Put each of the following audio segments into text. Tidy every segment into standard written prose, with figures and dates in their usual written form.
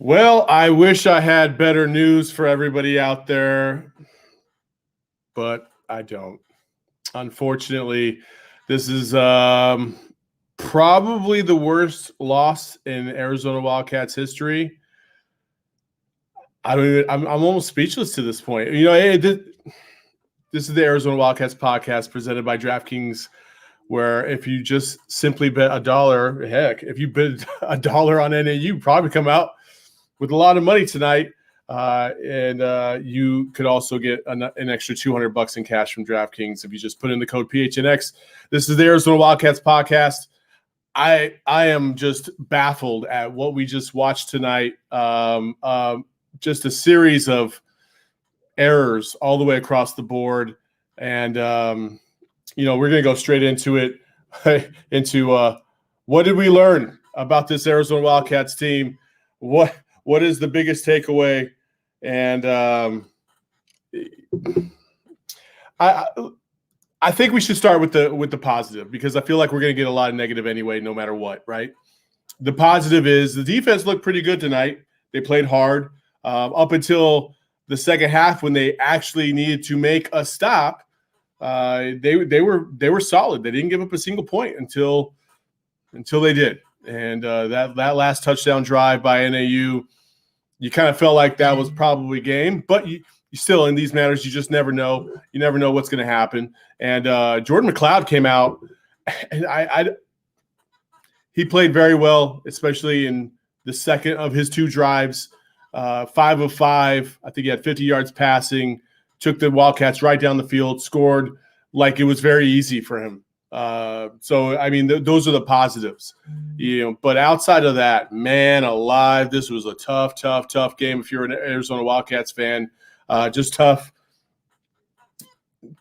Well, I wish I had better news for everybody out there, but I don't. Unfortunately, this is probably the worst loss in Arizona Wildcats history. I'm almost speechless to this point. You know, hey, this is the Arizona Wildcats podcast presented by DraftKings, where if you just simply bet $1, heck, if you bet $1 on NAU, you probably come out with a lot of money tonight, and you could also get an extra $200 in cash from DraftKings if you just put in the code PHNX. This is the Arizona Wildcats podcast. I am just baffled at what we just watched tonight. Just a series of errors all the way across the board, and we're going to go straight into it. Into what did we learn about this Arizona Wildcats team? What is the biggest takeaway? And I think we should start with the positive, because I feel like we're going to get a lot of negative anyway, no matter what, right? The positive is the defense looked pretty good tonight. They played hard up until the second half when they actually needed to make a stop. They were solid. They didn't give up a single point until they did. And that last touchdown drive by NAU, you kind of felt like that was probably game. But you still, in these matters, you just never know. You never know what's going to happen. And Jordan McLeod came out, and he played very well, especially in the second of his two drives. 5 of 5. I think he had 50 yards passing, took the Wildcats right down the field, scored like it was very easy for him. So, I mean, those are the positives, but outside of that, man alive, this was a tough game. If you're an Arizona Wildcats fan, just tough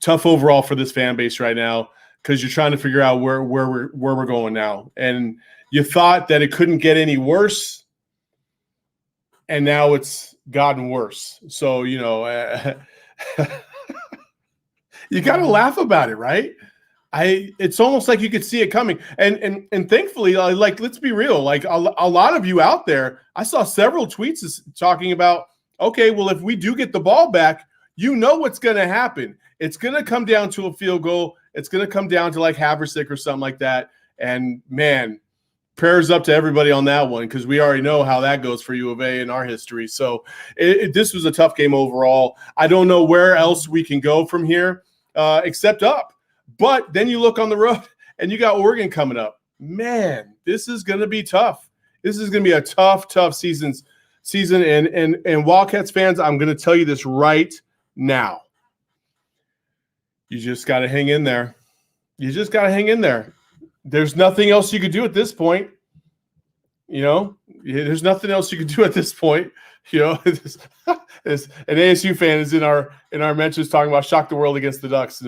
overall for this fan base right now, because you're trying to figure out where we're going now. And you thought that it couldn't get any worse, and now it's gotten worse. So, you got to laugh about it, right? It's almost like you could see it coming. And thankfully, like, let's be real, like a lot of you out there, I saw several tweets talking about, okay, well, if we do get the ball back, you know what's going to happen. It's going to come down to a field goal. It's going to come down to like Haversick or something like that. And man, prayers up to everybody on that one, because we already know how that goes for U of A in our history. So this was a tough game overall. I don't know where else we can go from here except up. But then you look on the road and you got Oregon coming up. Man, this is going to be tough. This is going to be a tough season. And Wildcats fans, I'm going to tell you this right now. You just got to hang in there. There's nothing else you could do at this point. There's nothing else you could do at this point. An ASU fan is in our mentions talking about shock the world against the Ducks.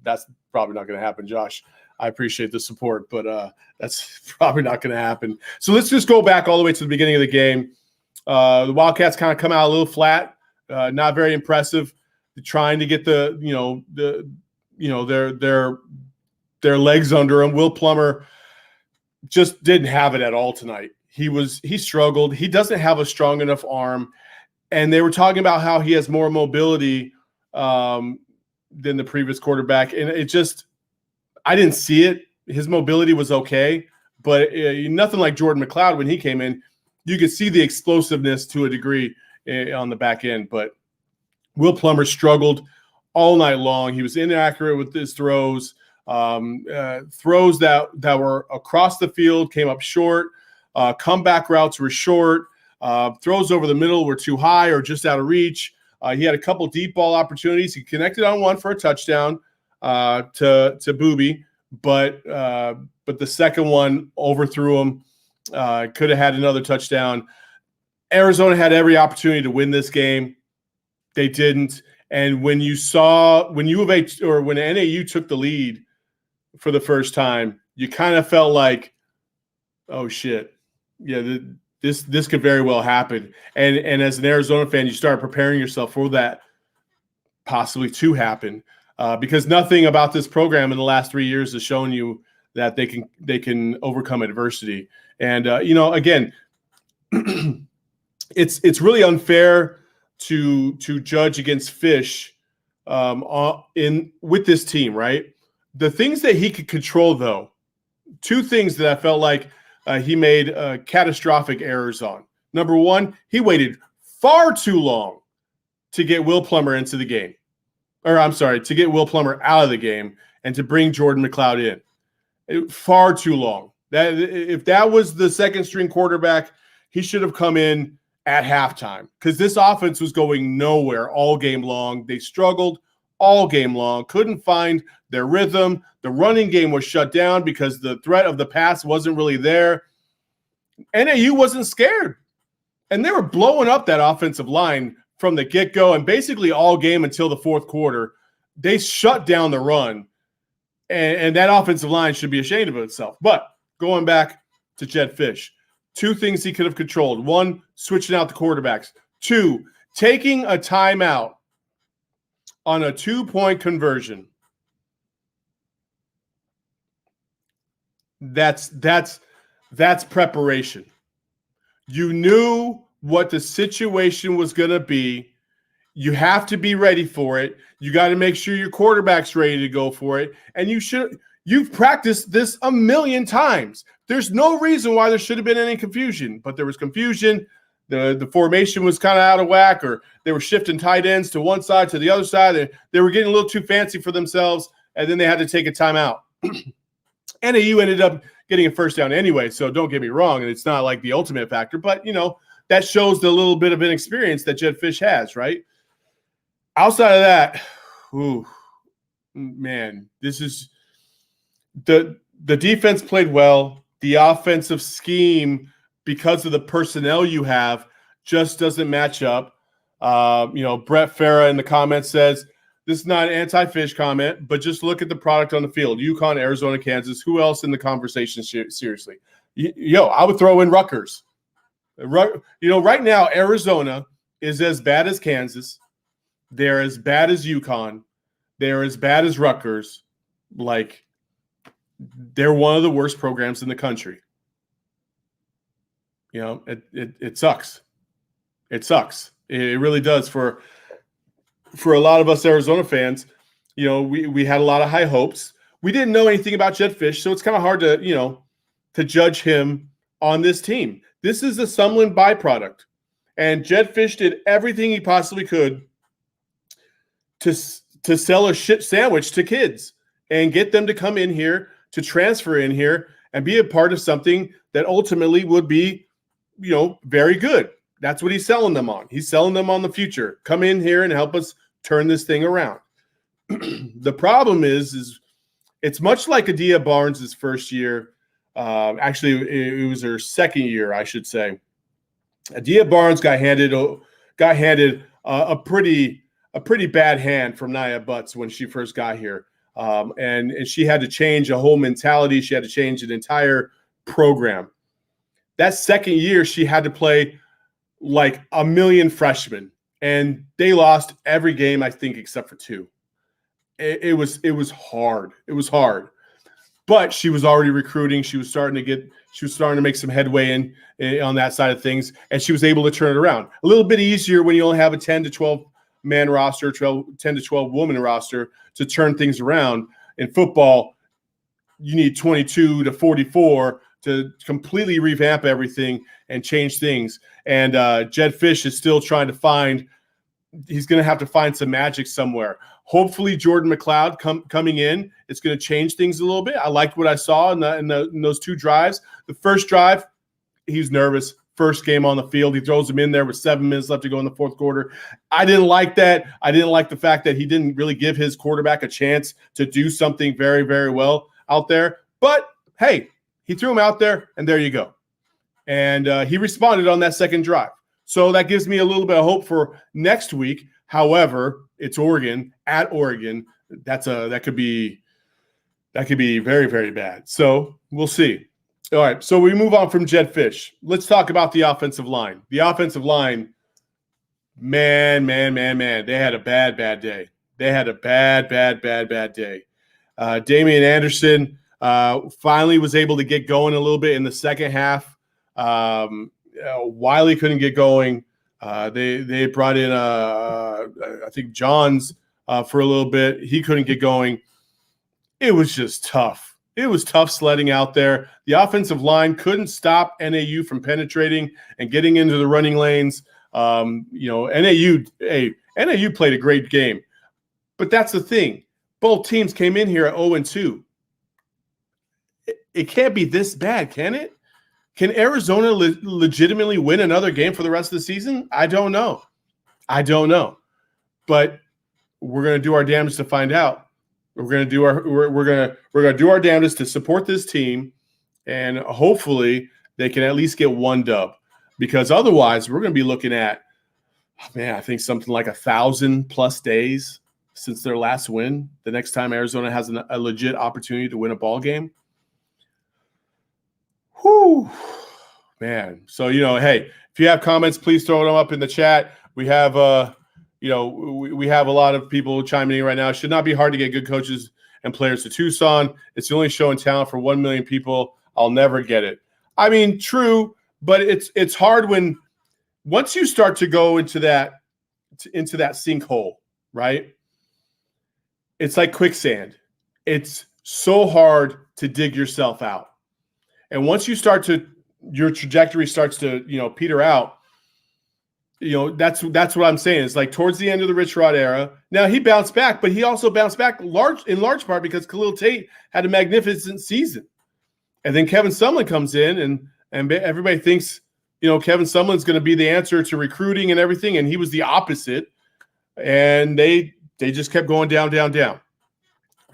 That's probably not going to happen, Josh. I appreciate the support, but that's probably not going to happen. So let's just go back all the way to the beginning of the game. The Wildcats kind of come out a little flat, not very impressive. They're trying to get their legs under them. Will Plummer just didn't have it at all tonight. He struggled. He doesn't have a strong enough arm. And they were talking about how he has more mobility than the previous quarterback. And I didn't see it. His mobility was okay, but nothing like Jordan McLeod when he came in. You could see the explosiveness to a degree on the back end. But Will Plummer struggled all night long. He was inaccurate with his throws. Throws that were across the field came up short. Comeback routes were short. Throws over the middle were too high or just out of reach. He had a couple deep ball opportunities. He connected on one for a touchdown to Booby, but the second one overthrew him. Could have had another touchdown. Arizona had every opportunity to win this game. They didn't. And when NAU took the lead for the first time, you kind of felt like, oh shit, yeah, this could very well happen. And as an Arizona fan, you start preparing yourself for that possibly to happen, because nothing about this program in the last 3 years has shown you that they can overcome adversity. And again, it's really unfair to judge against Fish with this team, right? The things that he could control, though, two things that I felt like he made catastrophic errors on. Number one, he waited far too long to get Will Plummer into the game. Or I'm sorry, to get Will Plummer out of the game and to bring Jordan McLeod in. Far too long. If that was the second string quarterback, he should have come in at halftime, because this offense was going nowhere all game long. They struggled all game long, couldn't find their rhythm. The running game was shut down because the threat of the pass wasn't really there. NAU wasn't scared, and they were blowing up that offensive line from the get-go, and basically all game until the fourth quarter. They shut down the run, and that offensive line should be ashamed of itself. But going back to Jedd Fisch, two things he could have controlled. One, switching out the quarterbacks. Two, taking a timeout on a 2-point conversion. That's preparation. You knew what the situation was going to be. You have to be ready for it. You got to make sure your quarterback's ready to go for it. And you've practiced this a million times. There's no reason why there should have been any confusion, but there was confusion. The formation was kind of out of whack, or they were shifting tight ends to one side, to the other side. They were getting a little too fancy for themselves, and then they had to take a timeout. NAU ended up getting a first down anyway, so don't get me wrong, and it's not like the ultimate factor, but, that shows the little bit of inexperience that Jedd Fisch has, right? Outside of that, this is the defense played well. The offensive scheme, because of the personnel you have, just doesn't match up. Brett Farah in the comments says, this is not an anti-Fish comment, but just look at the product on the field. UConn, Arizona, Kansas. Who else in the conversation seriously? I would throw in Rutgers. Right now, Arizona is as bad as Kansas. They're as bad as UConn. They're as bad as Rutgers. Like, they're one of the worst programs in the country. It sucks. It sucks. It really does for a lot of us Arizona fans. We had a lot of high hopes. We didn't know anything about Jedd Fisch, so it's kind of hard to judge him on this team. This is a Sumlin byproduct, and Jedd Fisch did everything he possibly could to sell a shit sandwich to kids and get them to come in here, to transfer in here, and be a part of something that ultimately would be, very good. That's what he's selling them on. He's selling them on the future. Come in here and help us turn this thing around. The problem is it's much like Adia Barnes' first year. Actually, it was her second year, I should say. Adia Barnes got handed a pretty bad hand from Nia Butts when she first got here. And she had to change a whole mentality. She had to change an entire program. That second year, she had to play like a million freshmen, and they lost every game, I think, except for two. It was hard. It was hard. But she was already recruiting. She was starting to make some headway on that side of things, and she was able to turn it around. A little bit easier when you only have a 10 to 12 man roster, 10 to 12 woman roster to turn things around. In football, you need 22 to 44 to completely revamp everything and change things. And Jedd Fisch is still trying to find – he's going to have to find some magic somewhere. Hopefully Jordan McLeod coming in, it's going to change things a little bit. I liked what I saw in those two drives. The first drive, he's nervous. First game on the field, he throws him in there with 7 minutes left to go in the fourth quarter. I didn't like that. I didn't like the fact that he didn't really give his quarterback a chance to do something very, very well out there. But, hey, he threw him out there, and there you go. And he responded on that second drive. So that gives me a little bit of hope for next week. However, it's Oregon at Oregon. That could be very, very bad. So we'll see. All right. So we move on from Jedd Fisch. Let's talk about the offensive line. The offensive line, man. They had a bad day. They had a bad day. Damian Anderson finally was able to get going a little bit in the second half. Wiley couldn't get going. They brought in I think Johns for a little bit. He couldn't get going. It was just tough. It was tough sledding out there. The offensive line couldn't stop NAU from penetrating and getting into the running lanes. NAU played a great game. But that's the thing. Both teams came in here at 0-2. It can't be this bad, can it? Can Arizona legitimately win another game for the rest of the season? I don't know. But we're going to do our damnedest to find out. We're going to do our damnedest to support this team, and hopefully they can at least get one dub. Because otherwise, we're going to be looking at, I think something like 1,000+ days since their last win. The next time Arizona has a legit opportunity to win a ball game. Whew, man. So, hey, if you have comments, please throw them up in the chat. We have, we have a lot of people chiming in right now. It should not be hard to get good coaches and players to Tucson. It's the only show in town for 1 million people. I'll never get it. I mean, true, but it's hard when once you start to go into that sinkhole, right? It's like quicksand. It's so hard to dig yourself out. And once you your trajectory starts to, peter out, that's what I'm saying. It's like towards the end of the Rich Rod era. Now he bounced back, but he also bounced back in large part because Khalil Tate had a magnificent season. And then Kevin Sumlin comes in and everybody thinks, Kevin Sumlin's going to be the answer to recruiting and everything. And he was the opposite. And they just kept going down.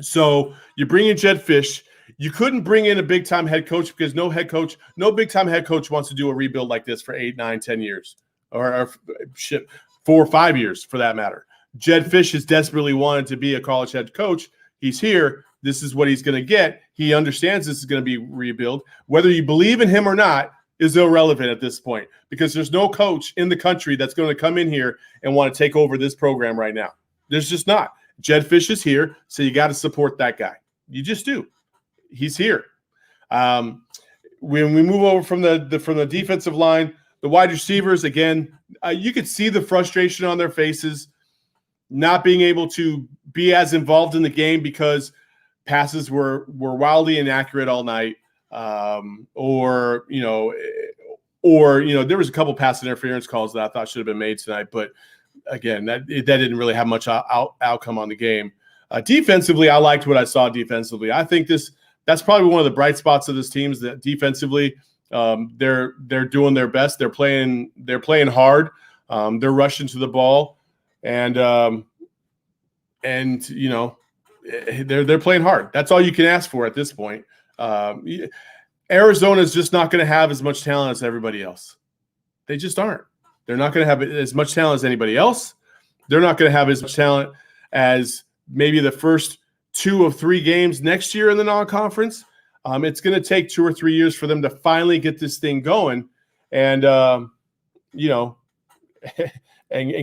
So you bring in Jedd Fisch. You couldn't bring in a big-time head coach because no big-time head coach wants to do a rebuild like this for 8, 9, 10 years. Or 4 or 5 years for that matter. Jedd Fisch has desperately wanted to be a college head coach. He's here. This is what he's going to get. He understands this is going to be rebuild. Whether you believe in him or not is irrelevant at this point because there's no coach in the country that's going to come in here and want to take over this program right now. There's just not. Jedd Fisch is here, so you got to support that guy. You just do. He's here. When we move over from the defensive line, the wide receivers, again, you could see the frustration on their faces, not being able to be as involved in the game because passes were wildly inaccurate all night, or there was a couple pass interference calls that I thought should have been made tonight, but again, that didn't really have much outcome on the game. Defensively, I liked what I saw defensively. I think that's probably one of the bright spots of this team is that defensively. They're doing their best. They're playing hard. They're rushing to the ball, and they're playing hard. That's all you can ask for at this point. Arizona is just not going to have as much talent as everybody else. They just aren't. They're not going to have as much talent as anybody else. They're not going to have as much talent as maybe the first 2 of 3 games next year in the non-conference. It's going to take 2 or 3 years for them to finally get this thing going and, and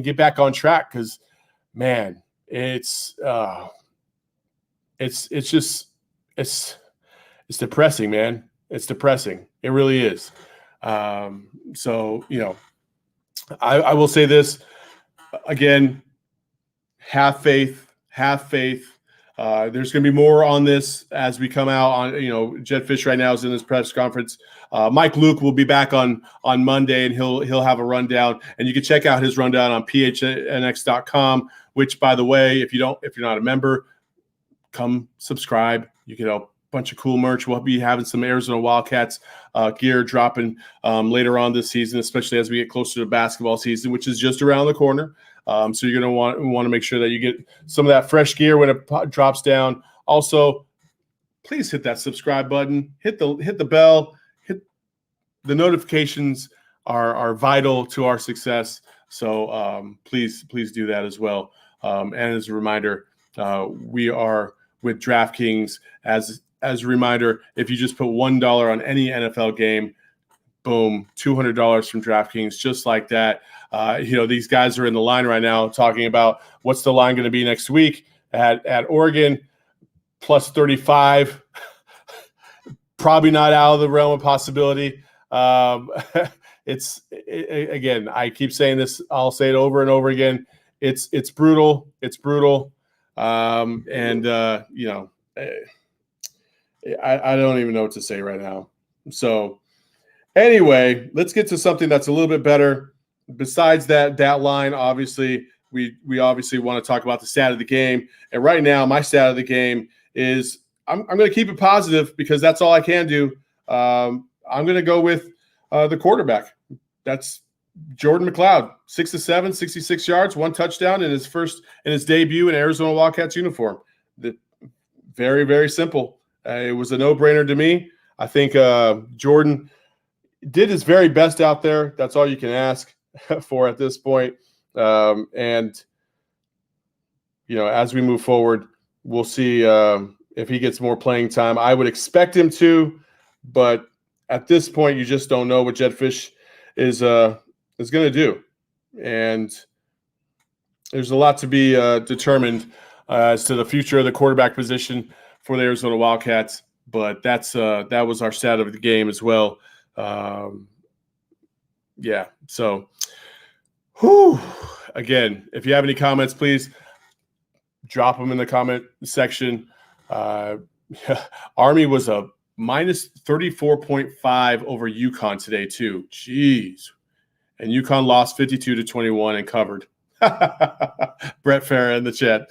get back on track. Cause man, it's depressing, man. It's depressing. It really is. So, I will say this again, have faith. There's going to be more on this as we come out on, Jedd Fisch right now is in this press conference. Mike Luke will be back on Monday and he'll have a rundown, and you can check out his rundown on PHNX.com, which by the way, if you're not a member, come subscribe. You get a bunch of cool merch. We'll be having some Arizona Wildcats gear dropping later on this season, especially as we get closer to basketball season, which is just around the corner. So you're going to want to make sure that you get some of that fresh gear when it drops down. Also, please hit that subscribe button, hit the bell, the notifications are vital to our success. So please do that as well. And as a reminder, we are with DraftKings. As a reminder, if you just put $1 on any NFL game, boom, $200 from DraftKings, just like that. These guys are in the line right now talking about what's the line going to be next week at Oregon, plus 35. Probably not out of the realm of possibility. Again, I keep saying this. I'll say it over and over again. It's brutal. It's brutal. I don't even know what to say right now. So anyway, let's get to something that's a little bit better. Besides that line, obviously, we obviously want to talk about the stat of the game. And right now, my stat of the game is I'm going to keep it positive because that's all I can do. I'm going to go with the quarterback. That's Jordan McLeod, 6 of 7, 66 yards, 1 touchdown in his debut in Arizona Wildcats uniform. Very, very simple. It was a no-brainer to me. I think Jordan did his very best out there. That's all you can ask for at this point. As we move forward, we'll see if he gets more playing time. I would expect him to, but at this point, you just don't know what Jetfish is going to do. And there's a lot to be determined as to the future of the quarterback position for the Arizona Wildcats. But that was our stat of the game as well. So, again, if you have any comments, please drop them in the comment section. Army was a minus 34.5 over UConn today, too. Jeez. And UConn lost 52-21 and covered. Brett Farah in the chat.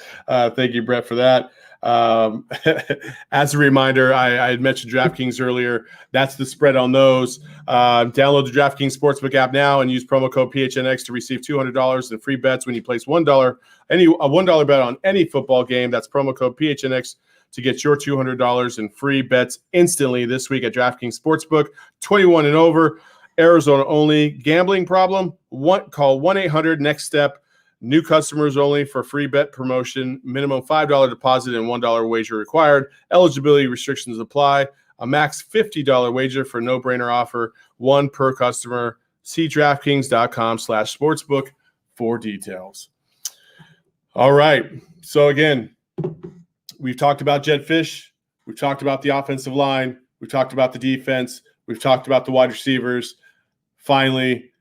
Thank you, Brett, for that. As a reminder, I had mentioned DraftKings earlier. That's the spread on those. Download the DraftKings Sportsbook app now and use promo code PHNX to receive $200 in free bets when you place $1 bet on any football game. That's promo code PHNX to get your $200 in free bets instantly this week at DraftKings Sportsbook. 21 and over, Arizona only. Gambling problem? Call 1-800-NEXT-STEP. New customers only for free bet promotion. Minimum $5 deposit and $1 wager required. Eligibility restrictions apply. A max $50 wager for no-brainer offer. One per customer. See DraftKings.com/sportsbook for details. All right. So again, we've talked about Jetfish. We've talked about the offensive line. We've talked about the defense. We've talked about the wide receivers. Finally,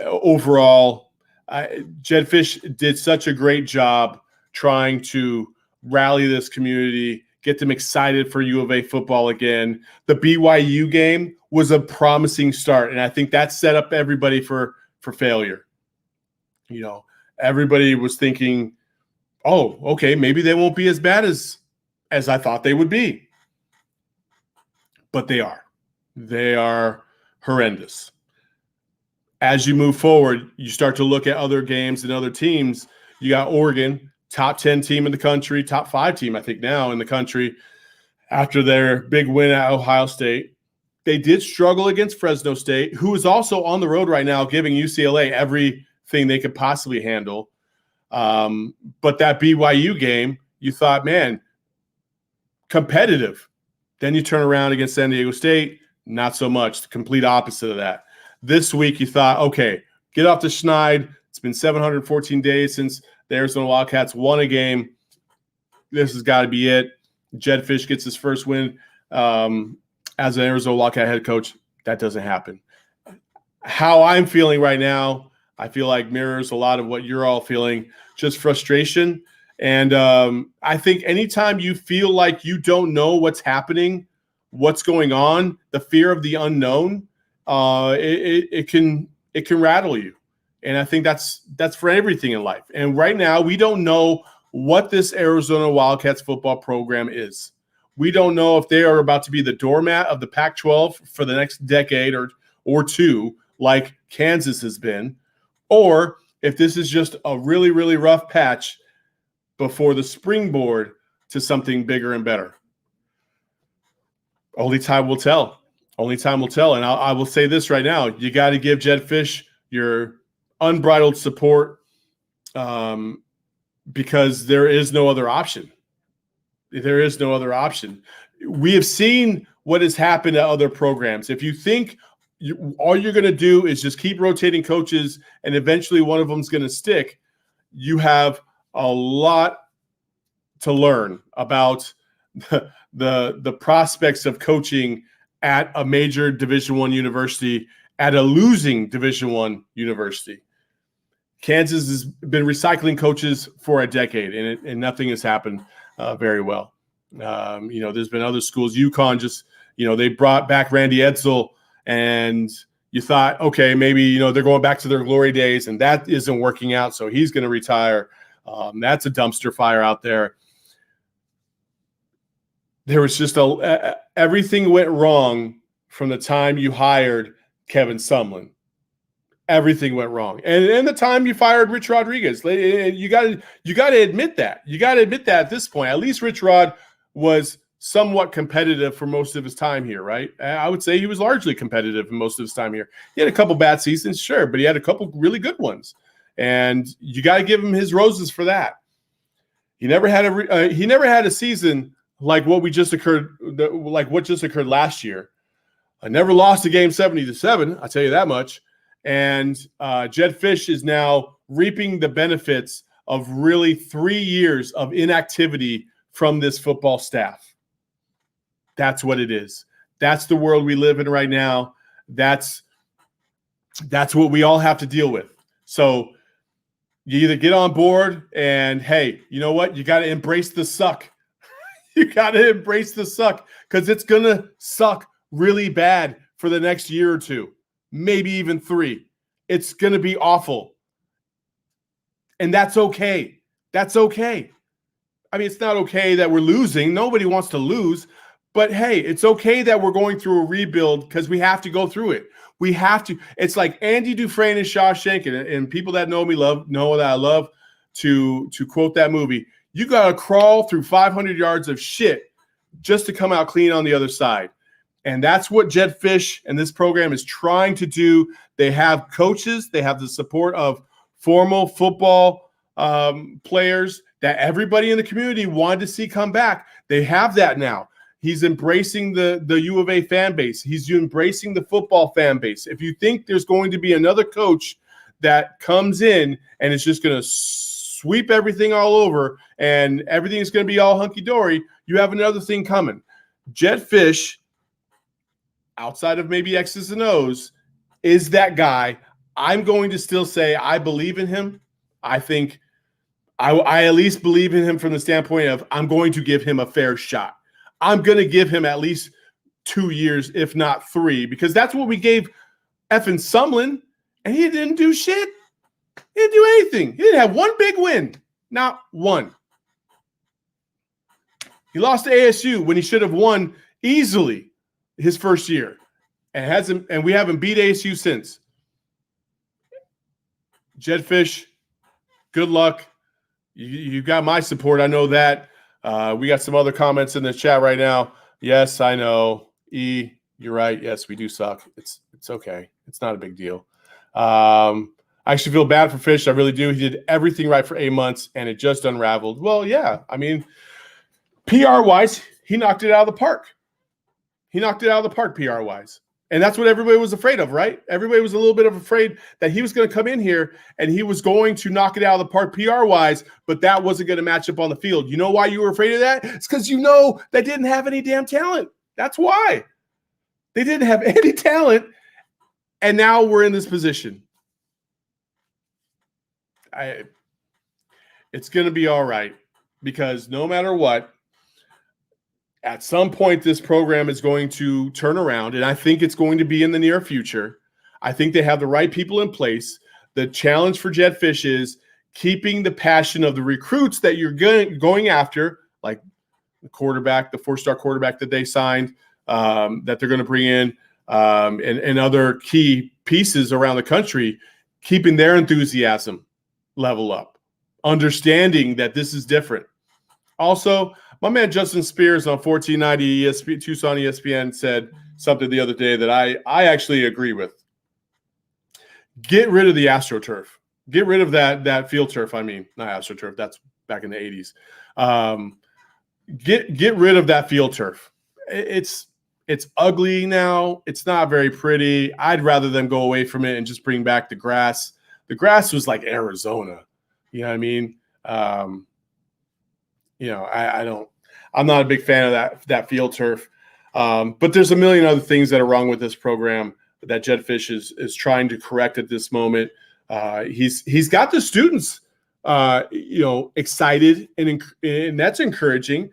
overall, Jetfish did such a great job trying to rally this community, get them excited for U of A football again. The BYU game was a promising start, and I think that set up everybody for failure. Everybody was thinking, oh, okay, maybe they won't be as bad as I thought they would be. But they are. They are horrendous. As you move forward, you start to look at other games and other teams. You got Oregon, top 10 team in the country, top 5 team, I think, now in the country after their big win at Ohio State. They did struggle against Fresno State, who is also on the road right now giving UCLA everything they could possibly handle. But that BYU game, you thought, man, competitive. Then you turn around against San Diego State, not so much. The complete opposite of that. This week, you thought, okay, get off the schneid. It's been 714 days since the Arizona Wildcats won a game. This has got to be it. Jetfish gets his first win as an Arizona Wildcat head coach. That doesn't happen. How I'm feeling right now, I feel like mirrors a lot of what you're all feeling, just frustration. And I think anytime you feel like you don't know what's happening, what's going on, the fear of the unknown, it can rattle you. And I think that's for everything in life. And right now, we don't know what this Arizona Wildcats football program is. We don't know if they are about to be the doormat of the Pac-12 for the next decade or two, like Kansas has been, or if this is just a really, really rough patch before the springboard to something bigger and better. Only time will tell. Only time will tell. And I will say this right now. You got to give Jedd Fisch your unbridled support because there is no other option. There is no other option. We have seen what has happened to other programs. If you think all you're going to do is just keep rotating coaches and eventually one of them is going to stick, you have a lot to learn about the prospects of coaching at a major Division I university, at a losing Division I university. Kansas has been recycling coaches for a decade, and nothing has happened very well. There's been other schools. UConn just, they brought back Randy Edsall, and you thought, okay, maybe, they're going back to their glory days, and that isn't working out, so he's going to retire. That's a dumpster fire out there. There was just everything went wrong from the time you hired Kevin Sumlin. Everything went wrong. And the time you fired Rich Rodriguez, you got to admit that. You got to admit that at this point. At least Rich Rod was somewhat competitive for most of his time here, right? I would say he was largely competitive most of his time here. He had a couple bad seasons, sure, but he had a couple really good ones. And you got to give him his roses for that. He never had a season like what just occurred last year. I never lost a game 70-7, I'll tell you that much. And Jedd Fisch is now reaping the benefits of really 3 years of inactivity from this football staff. That's what it is. That's the world we live in right now. That's what we all have to deal with. So you either get on board and, hey, you know what? You got to embrace the suck. You got to embrace the suck because it's going to suck really bad for the next year or two, maybe even 3. It's going to be awful. And that's okay. That's okay. I mean, it's not okay that we're losing. Nobody wants to lose. But, hey, it's okay that we're going through a rebuild because we have to go through it. We have to. It's like Andy Dufresne in Shawshank, and people that know me know that I love to quote that movie. You got to crawl through 500 yards of shit just to come out clean on the other side. And that's what Jedd Fisch and this program is trying to do. They have coaches. They have the support of formal football players that everybody in the community wanted to see come back. They have that now. He's embracing the U of A fan base. He's embracing the football fan base. If you think there's going to be another coach that comes in and is just going to sweep everything all over and everything's going to be all hunky-dory, you have another thing coming. Jedd Fisch, outside of maybe X's and O's, is that guy. I'm going to still say I believe in him. I think I at least believe in him from the standpoint of I'm going to give him a fair shot. I'm going to give him at least 2 years, if not 3, because that's what we gave effing Sumlin, and he didn't do shit. He didn't do anything. He didn't have one big win. Not one. He lost to ASU when he should have won easily his first year, and we haven't beat ASU since. Jedd Fisch, good luck. You got my support. I know that. We got some other comments in the chat right now. Yes, I know. E, you're right. Yes, we do suck. It's okay. It's not a big deal. I actually feel bad for Fisch. I really do. He did everything right for 8 months, and it just unraveled. Well, yeah. I mean, PR-wise, he knocked it out of the park. He knocked it out of the park PR-wise. And that's what everybody was afraid of, right? Everybody was a little bit of afraid that he was going to come in here and he was going to knock it out of the park PR-wise, but that wasn't going to match up on the field. You know why you were afraid of that? It's because you know they didn't have any damn talent. That's why. They didn't have any talent, and now we're in this position. It's going to be all right because no matter what, at some point, this program is going to turn around, and I think it's going to be in the near future. I think they have the right people in place. The challenge for Jedd Fisch is keeping the passion of the recruits that you're going after, like the quarterback, the 4-star quarterback that they signed, that they're going to bring in, and other key pieces around the country, keeping their enthusiasm level up, understanding that this is different. Also, My man Justin Spears on 1490 ESPN, Tucson ESPN said something the other day that I actually agree with. Get rid of the AstroTurf. Get rid of that field turf. I mean, not AstroTurf. That's back in the 80s. Get rid of that field turf. It's ugly now. It's not very pretty. I'd rather them go away from it and just bring back the grass. The grass was like Arizona. You know what I mean? I'm not a big fan of that field turf. But there's a million other things that are wrong with this program that Jedd Fisch is trying to correct at this moment. He's got the students, excited, and that's encouraging.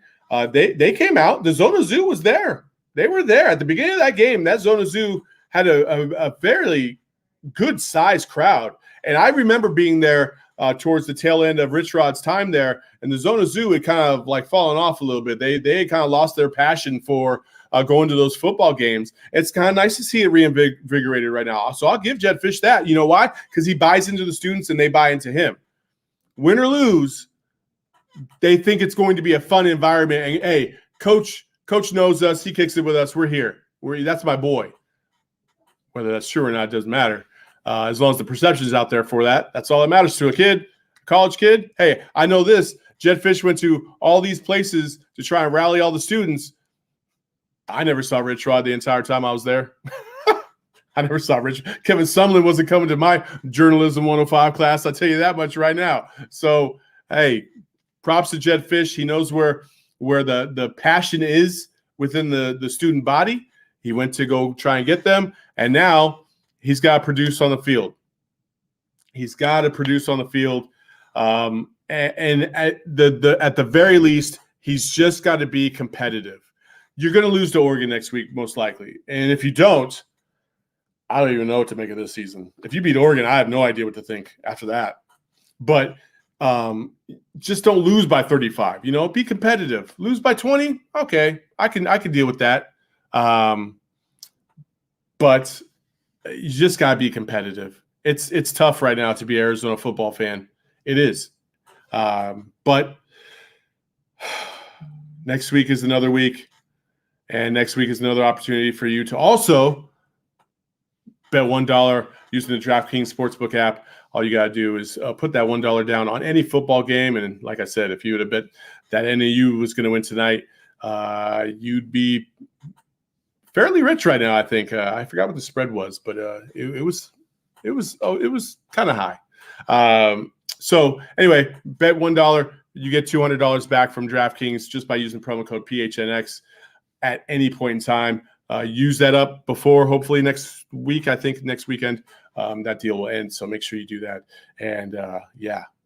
They came out. The Zona Zoo was there. They were there at the beginning of that game. That Zona Zoo had a fairly good sized crowd, and I remember being there towards the tail end of Rich Rod's time there, and the Zona Zoo had kind of like fallen off a little bit. They had kind of lost their passion for going to those football games. It's kind of nice to see it reinvigorated right now. So I'll give Jedd Fisch that. You know why? Because he buys into the students and they buy into him. Win or lose, they think it's going to be a fun environment. And hey, coach knows us. He kicks it with us. We're here. That's my boy. Whether that's true or not doesn't matter. As long as the perception is out there for that, that's all that matters to a kid, a college kid. Hey, I know this. Jedd Fisch went to all these places to try and rally all the students. I never saw Rich Rod the entire time I was there. I never saw Rich. Kevin Sumlin wasn't coming to my Journalism 105 class. I'll tell you that much right now. So, hey, props to Jedd Fisch. He knows where the passion is within the student body. He went to go try and get them, and now he's got to produce on the field. He's got to produce on the field, and at the very least, he's just got to be competitive. You're going to lose to Oregon next week, most likely, and if you don't, I don't even know what to make of this season. If you beat Oregon, I have no idea what to think after that. But just don't lose by 35. Be competitive. Lose by 20, okay, I can deal with that. But you just gotta be competitive. It's tough right now to be an Arizona football fan. It is. But next week is another week, and next week is another opportunity for you to also bet $1 using the DraftKings Sportsbook app. All you got to do is put that $1 down on any football game. And like I said, if you would have bet that NAU was going to win tonight, you'd be fairly rich right now, I think. I forgot what the spread was, but it was kind of high. So anyway, bet $1. You get $200 back from DraftKings just by using promo code PHNX at any point in time. Use that up before hopefully next week. I think next weekend that deal will end. So make sure you do that. And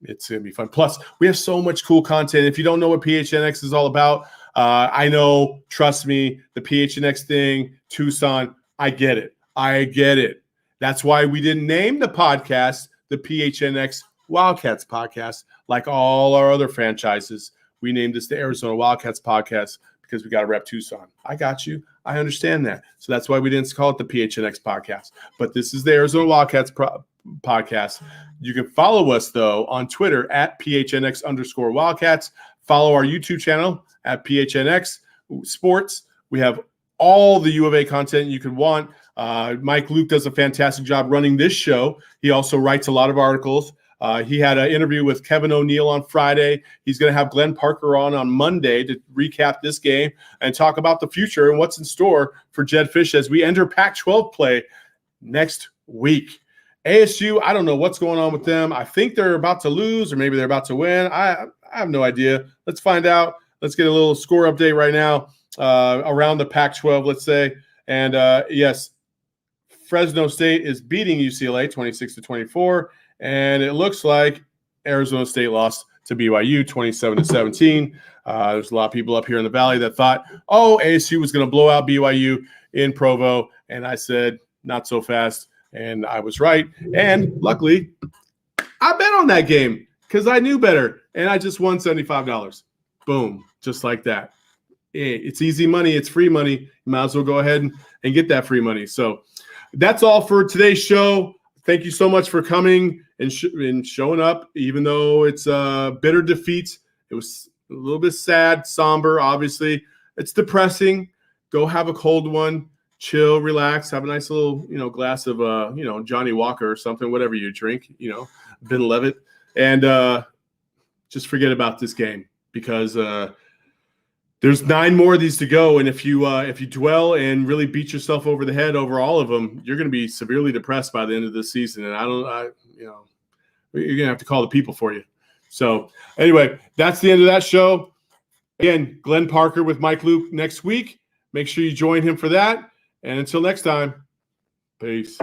it's going to be fun. Plus, we have so much cool content. If you don't know what PHNX is all about, I know, trust me, the PHNX thing, Tucson, I get it. That's why we didn't name the podcast the PHNX Wildcats Podcast like all our other franchises. We named this the Arizona Wildcats Podcast because we got to rep Tucson. I got you. I understand that. So that's why we didn't call it the PHNX Podcast. But this is the Arizona Wildcats Podcast. You can follow us, though, on Twitter at PHNX_Wildcats. Follow our YouTube channel at PHNX Sports. We have all the U of A content you could want. Mike Luke does a fantastic job running this show. He also writes a lot of articles. He had an interview with Kevin O'Neill on Friday. He's going to have Glenn Parker on Monday to recap this game and talk about the future and what's in store for Jedd Fisch as we enter Pac-12 play next week. ASU, I don't know what's going on with them. I think they're about to lose or maybe they're about to win. I have no idea. Let's find out. Let's get a little score update right now around the Pac-12, let's say. And, yes, Fresno State is beating UCLA 26-24. And it looks like Arizona State lost to BYU 27-17. There's a lot of people up here in the Valley that thought, ASU was going to blow out BYU in Provo. And I said, not so fast. And I was right. And luckily, I bet on that game because I knew better. And I just won $75. Boom. Just like that. It's easy money. It's free money. You might as well go ahead and get that free money. So that's all for today's show. Thank you so much for coming and showing up, even though it's a bitter defeat. It was A little bit sad, somber, obviously. It's depressing. Go have a cold one. Chill, relax, have a nice little, glass of, Johnny Walker or something, whatever you drink, Ben Levitt, and just forget about this game because there's 9 more of these to go. And if you dwell and really beat yourself over the head over all of them, you're going to be severely depressed by the end of this season. And you're going to have to call the people for you. So anyway, that's the end of that show. Again, Glenn Parker with Mike Luke next week. Make sure you join him for that. And until next time, peace.